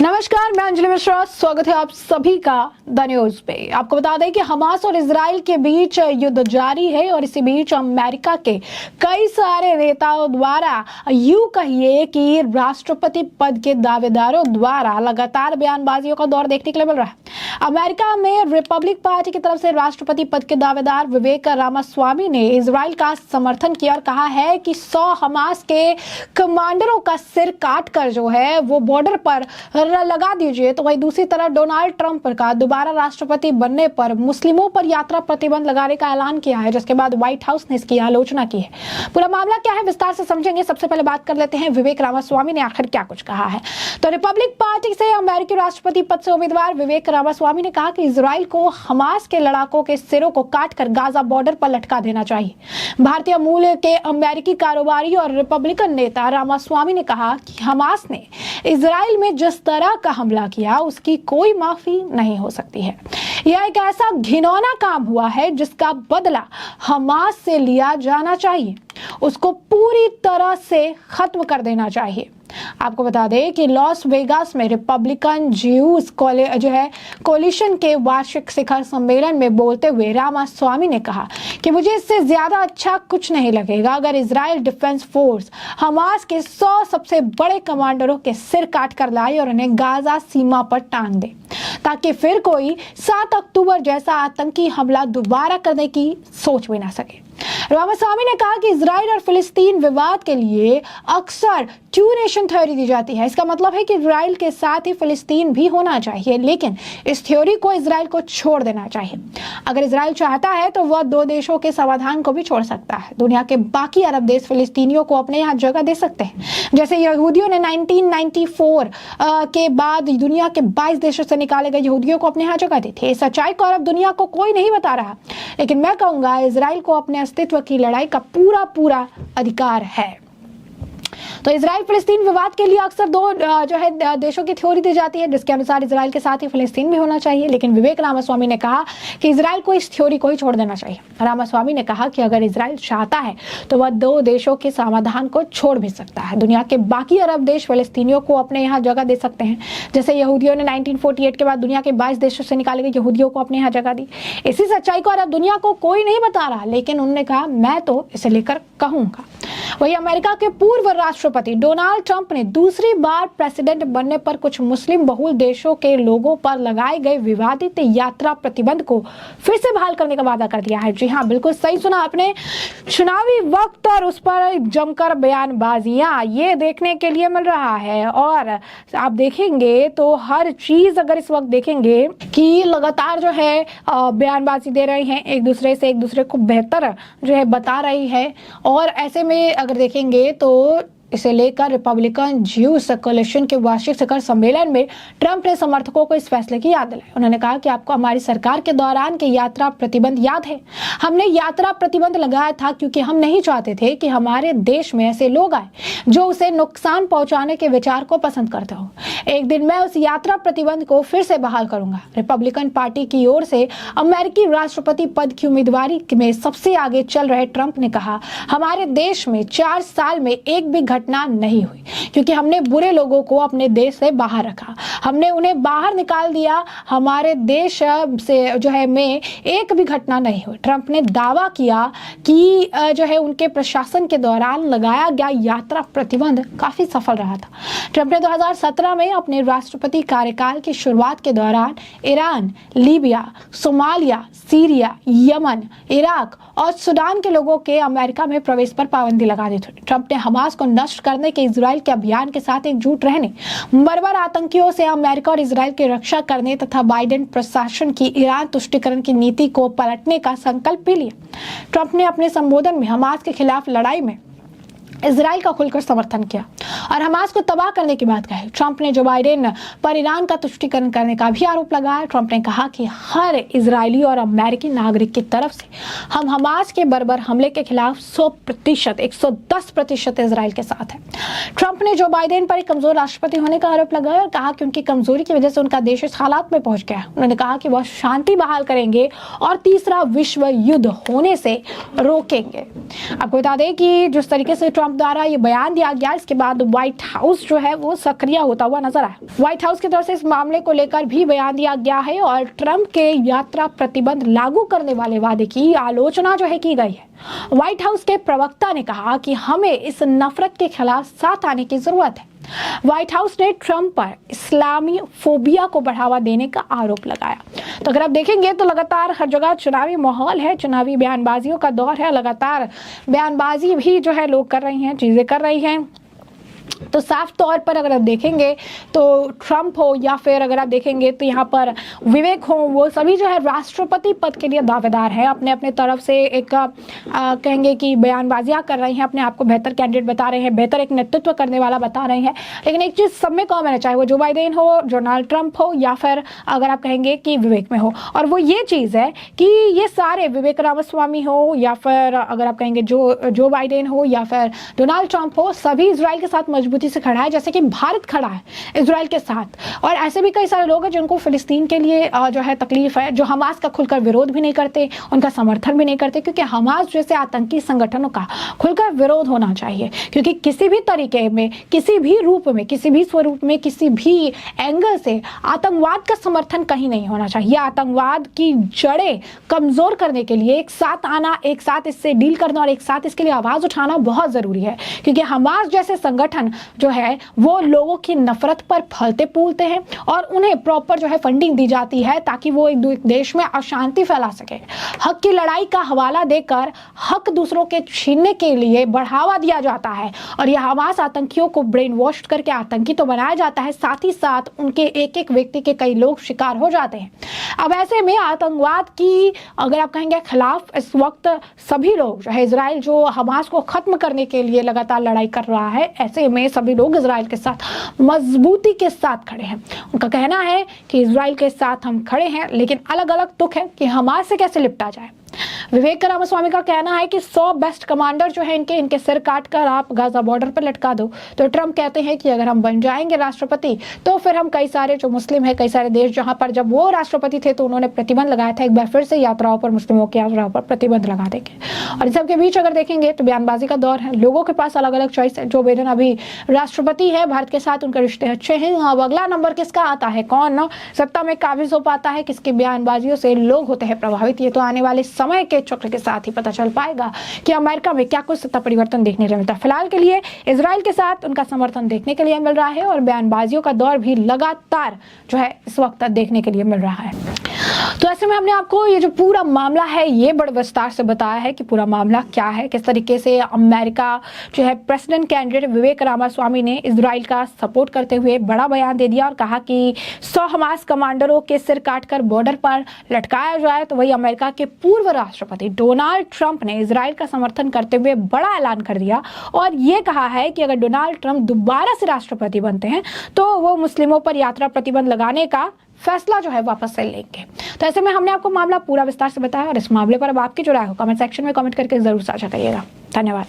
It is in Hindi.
नमस्कार, मैं अंजलि मिश्रा। स्वागत है आप सभी का द न्यूज पे। आपको बता दें कि हमास और इजराइल के बीच युद्ध जारी है और इसी बीच अमेरिका के कई सारे नेताओं द्वारा यूं कहिए कि राष्ट्रपति पद के दावेदारों द्वारा लगातार बयानबाजियों का दौर देखने के लिए मिल रहा है। अमेरिका में रिपब्लिक पार्टी की तरफ से राष्ट्रपति पद के दावेदार विवेक रामास्वामी ने इजराइल का समर्थन किया और कहा है कि 100 हमास के कमांडरों का सिर काटकर जो है वो बॉर्डर पर लगा दीजिए। तो वही दूसरी तरफ डोनाल्ड ट्रंप का दोबारा राष्ट्रपति बनने पर मुस्लिमों पर यात्रा प्रतिबंध लगाने का ऐलान किया है, जिसके बाद व्हाइट हाउस ने इसकी आलोचना की है। पूरा मामला क्या है विस्तार से समझेंगे। सबसे पहले बात कर लेते हैं विवेक रामास्वामी ने आखिर क्या कुछ कहा है। तो रिपब्लिक पार्टी से अमेरिकी राष्ट्रपति पद से उम्मीदवार विवेक रामास्वामी ने कहा कि इजराइल को हमास के लड़ाकों के सिरों को काटकर गाजा बॉर्डर पर लटका देना चाहिए। भारतीय मूल के अमेरिकी कारोबारी और रिपब्लिकन नेता रामास्वामी ने कहा कि हमास ने इजराइल में जिस तरह का हमला किया उसकी कोई माफी नहीं हो सकती है। यह एक ऐसा घिनौना काम हुआ है जिसका बदला हमास से लिया जाना चाहिए। उसको पूरी तरह से खत्म कर देना चाहिए। आपको बता दें कि लॉस वेगास में रिपब्लिकन ज्यूज कोलिशन के वार्षिक शिखर सम्मेलन में बोलते हुए रामास्वामी ने कहा कि मुझे इससे ज्यादा अच्छा कुछ नहीं लगेगा अगर इजराइल डिफेंस फोर्स हमास के 100 सबसे बड़े कमांडरों के सिर काट कर लाए और उन्हें गाजा सीमा पर टांग दे, ताकि फिर कोई 7 अक्टूबर जैसा आतंकी हमला दोबारा करने की सोच भी ना सके। रामास्वामी ने कहा कि इजराइल और फिलिस्तीन विवाद के लिए अक्सर टू नेशन थ्योरी दी जाती है। इसका मतलब है कि इजराइल के साथ ही फिलिस्तीन भी होना चाहिए, लेकिन इस थ्योरी को इजराइल को छोड़ देना चाहिए। अगर इजराइल चाहता है तो वह 2 देशों के समाधान को भी छोड़ सकता है। दुनिया के बाकी अरब देश फिलिस्तीनियों को अपने यहाँ जगह दे सकते हैं, जैसे यहूदियों ने 1994 के बाद दुनिया के 22 देशों से निकाले गए यहूदियों को अपने यहाँ जगह दी थी। इस सच्चाई को अरब दुनिया को कोई नहीं बता रहा, लेकिन मैं कहूंगा इजराइल को अपने अस्तित्व की लड़ाई का पूरा अधिकार है। तो इजराइल फिलिस्तीन विवाद के लिए अक्सर 2 देशों की थ्योरी दी जाती है, जिसके अनुसार इजराइल के साथ ही फिलिस्तीन भी होना चाहिए। लेकिन विवेक रामास्वामी ने कहा कि इजराइल को इस थ्योरी को ही छोड़ देना चाहिए। रामास्वामी ने कहा कि अगर इजराइल चाहता है तो वह 2 देशों के समाधान को छोड़ भी सकता है। दुनिया के बाकी अरब देश फिलिस्तीनियों को अपने यहाँ जगह दे सकते हैं, जैसे यहूदियों ने 1948 के बाद दुनिया के 22 देशों से निकाले गए यहूदियों को अपने यहाँ जगह दी। इसी सच्चाई को अरब दुनिया को कोई नहीं बता रहा, लेकिन उन्होंने कहा मैं तो इसे लेकर कहूंगा। वही अमेरिका के पूर्व राष्ट्रपति डोनाल्ड ट्रंप ने दूसरी बार प्रेसिडेंट बनने पर कुछ मुस्लिम बहुल देशों के लोगों पर लगाए गए विवादित यात्रा प्रतिबंध को फिर से बहाल करने का वादा कर दिया है। जी हाँ, बिल्कुल सही सुना आपने। चुनावी वक्त और उस पर जमकर बयानबाजियां ये देखने के लिए मिल रहा है। और आप देखेंगे तो हर चीज अगर इस वक्त देखेंगे कि लगातार जो है बयानबाजी दे रहे हैं, एक दूसरे को बेहतर जो है बता रही है। और ऐसे में अगर देखेंगे तो इसे लेकर रिपब्लिकन ज्यूज कोलिशन के वार्षिक शिखर सम्मेलन में ट्रंप ने समर्थकों को इस फैसले की याद दिलाई। उन्होंने कहा कि आपको हमारी सरकार के दौरान के यात्रा प्रतिबंध याद है। हमने यात्रा प्रतिबंध लगाया था क्योंकि हम नहीं चाहते थे कि हमारे देश में ऐसे लोग आए जो उसे नुकसान पहुंचाने के विचार को पसंद करते हो। एक दिन मैं उस यात्रा प्रतिबंध को फिर से बहाल करूंगा। रिपब्लिकन पार्टी की ओर से अमेरिकी राष्ट्रपति पद की उम्मीदवारी में सबसे आगे चल रहे ट्रंप ने कहा, हमारे देश में 4 साल में एक भी घटना नहीं हुई क्योंकि हमने बुरे लोगों को अपने देश से बाहर रखा। हमने उन्हें बाहर निकाल दिया। हमारे देश से जो है में एक भी घटना नहीं हुई। ट्रंप ने दावा किया कि जो है उनके प्रशासन के दौरान लगाया गया यात्रा प्रतिबंध काफी सफल रहा था। ट्रंप ने 2017 में अपने राष्ट्रपति कार्यकाल की शुरुआत के दौरान Iran, Libya, Somalia, Syria, Yemen, Iraq और सूडान के लोगों के अमेरिका में प्रवेश पर पाबंदी लगा दी थी। ट्रंप ने हमास को नष्ट करने के इजराइल के अभियान के साथ एकजुट रहने, बर्बर आतंकियों से अमेरिका और इजराइल की रक्षा करने तथा बाइडेन प्रशासन की ईरान तुष्टीकरण की नीति को पलटने का संकल्प भी लिया। ट्रंप ने अपने संबोधन में हमास के खिलाफ लड़ाई में इजराइल का खुलकर समर्थन किया और हमास को तबाह करने की बात कही। ट्रंप ने जो बाइडेन पर ईरान का तुष्टीकरण करने का भी आरोप लगाया। ट्रंप ने कहा कि हर इजरायली और अमेरिकी नागरिक की तरफ से हम हमास के बर्बर हमले के खिलाफ 110% इजराइल के साथ है। ट्रंप ने जो बाइडेन पर एक कमजोर राष्ट्रपति होने का आरोप लगाया और कहा कि उनकी कमजोरी की वजह से उनका देश इस हालात में पहुंच गया। उन्होंने कहा कि वह शांति बहाल करेंगे और तीसरा विश्व युद्ध होने से रोकेंगे। आपको बता दें कि जिस तरीके से ट्रंप ट्रंप द्वारा ये बयान दिया गया, इसके बाद व्हाइट हाउस जो है वो सक्रिय होता हुआ नजर आया। व्हाइट हाउस की तरफ से इस मामले को लेकर भी बयान दिया गया है और ट्रंप के यात्रा प्रतिबंध लागू करने वाले वादे की आलोचना जो है की गई है। व्हाइट हाउस के प्रवक्ता ने कहा कि हमें इस नफरत के खिलाफ साथ आने की जरूरत है। व्हाइट हाउस ने ट्रंप पर इस्लामी फोबिया को बढ़ावा देने का आरोप लगाया। तो अगर आप देखेंगे तो लगातार हर जगह चुनावी माहौल है, चुनावी बयानबाजियों का दौर है, लगातार बयानबाजी भी जो है लोग कर रही हैं, चीजें कर रही हैं। तो साफ तौर पर अगर आप देखेंगे तो ट्रंप हो या फिर अगर आप देखेंगे तो यहाँ पर विवेक हो, वो सभी जो है राष्ट्रपति पद के लिए दावेदार हैं। अपने अपने तरफ से एक कहेंगे कि बयानबाजियां कर रही हैं, अपने आप को बेहतर कैंडिडेट बता रहे हैं, बेहतर एक नेतृत्व करने वाला बता रहे हैं। लेकिन एक चीज़ सब में कॉमन है, चाहे वो जो बाइडेन हो, डोनाल्ड ट्रंप हो या फिर अगर आप कहेंगे कि विवेक में हो, और वो ये चीज़ है कि ये सारे विवेक रामास्वामी हो या फिर अगर आप कहेंगे जो बाइडेन हो या फिर डोनाल्ड ट्रंप हो, सभी इजराइल के साथ मजबूती से खड़ा है, जैसे कि भारत खड़ा है इजराइल के साथ। और ऐसे भी कई सारे लोग हैं जिनको फिलिस्तीन के लिए जो है तकलीफ है, जो हमास का खुलकर विरोध भी नहीं करते, उनका समर्थन भी नहीं करते, क्योंकि हमास जैसे आतंकी संगठनों का खुलकर विरोध होना चाहिए। क्योंकि किसी भी तरीके में, किसी भी रूप में, किसी भी स्वरूप में, किसी भी एंगल से आतंकवाद का समर्थन कहीं नहीं होना चाहिए। आतंकवाद की जड़ें कमजोर करने के लिए एक साथ आना, एक साथ इससे डील करना और एक साथ इसके लिए आवाज उठाना बहुत जरूरी है। क्योंकि हमास जैसे संगठन जो है वो लोगों की नफरत पर फलते फूलते हैं और उन्हें प्रॉपर जो है फंडिंग दी जाती है ताकि वो एक देश में अशांति फैला सके। हक की लड़ाई का हवाला देकर हक दूसरों के छीनने के लिए बढ़ावा दिया जाता है और यह हमास आतंकियों को ब्रेन वॉश करके आतंकी तो बनाया जाता है, साथ ही साथ उनके एक एक व्यक्ति के कई लोग शिकार हो जाते हैं। अब ऐसे में आतंकवाद की अगर आप कहेंगे खिलाफ इस वक्त सभी लोग जो है, इजराइल जो हमास को खत्म करने के लिए लगातार लड़ाई कर रहा है, ऐसे में सभी लोग इजराइल के साथ मजबूती के साथ खड़े हैं। उनका कहना है कि इजराइल के साथ हम खड़े हैं, लेकिन अलग अलग तुक है कि हमास से कैसे निपटा जाए। विवेक रामास्वामी का कहना है कि 100 बेस्ट कमांडर जो है इनके सिर काटकर आप गाजा बॉर्डर पर लटका दो। तो ट्रंप कहते हैं कि अगर हम बन जाएंगे राष्ट्रपति तो फिर हम कई सारे जो मुस्लिम है, कई सारे देश जहां पर जब वो राष्ट्रपति थे तो उन्होंने प्रतिबंध लगाया था, एक बार फिर से यात्राओं पर, मुस्लिमों की यात्राओं पर प्रतिबंध लगा देंगे। और इन सबके बीच अगर देखेंगे तो बयानबाजी का दौर है, लोगों के पास अलग अलग चॉइस है। जो बाइडेन अभी राष्ट्रपति है, भारत के साथ उनके रिश्ते अच्छे हैं। अब अगला नंबर किसका आता है, कौन सत्ता में काबिज हो पाता है, किसकी बयानबाजियों से लोग होते हैं प्रभावित, ये तो आने वाले समय के चक्र के साथ ही पता चल पाएगा कि अमेरिका में क्या कुछ सत्ता परिवर्तन देखने को मिलता है। फिलहाल के लिए इजराइल के साथ उनका समर्थन देखने के लिए मिल रहा है और बयानबाजियों का दौर भी लगातार जो है इस वक्त देखने के लिए मिल रहा है। तो ऐसे में हमने आपको ये जो पूरा मामला है ये बड़े विस्तार से बताया है कि पूरा मामला क्या है, किस तरीके से अमेरिका जो है प्रेसिडेंट कैंडिडेट विवेक रामास्वामी ने इजराइल का सपोर्ट करते हुए बड़ा बयान दे दिया और कहा कि 100 हमास कमांडरों के सिर काटकर बॉर्डर पर लटकाया जाए। तो वही अमेरिका के पूर्व राष्ट्रपति डोनाल्ड ट्रंप ने इजराइल का समर्थन करते हुए बड़ा ऐलान कर दिया और ये कहा है कि अगर डोनाल्ड ट्रंप दोबारा से राष्ट्रपति बनते हैं तो वो मुस्लिमों पर यात्रा प्रतिबंध लगाने का फैसला जो है वापस से लेंगे। तो ऐसे में हमने आपको मामला पूरा विस्तार से बताया और इस मामले पर अब आपकी जो राय हो कमेंट सेक्शन में कमेंट करके जरूर साझा करिएगा। धन्यवाद।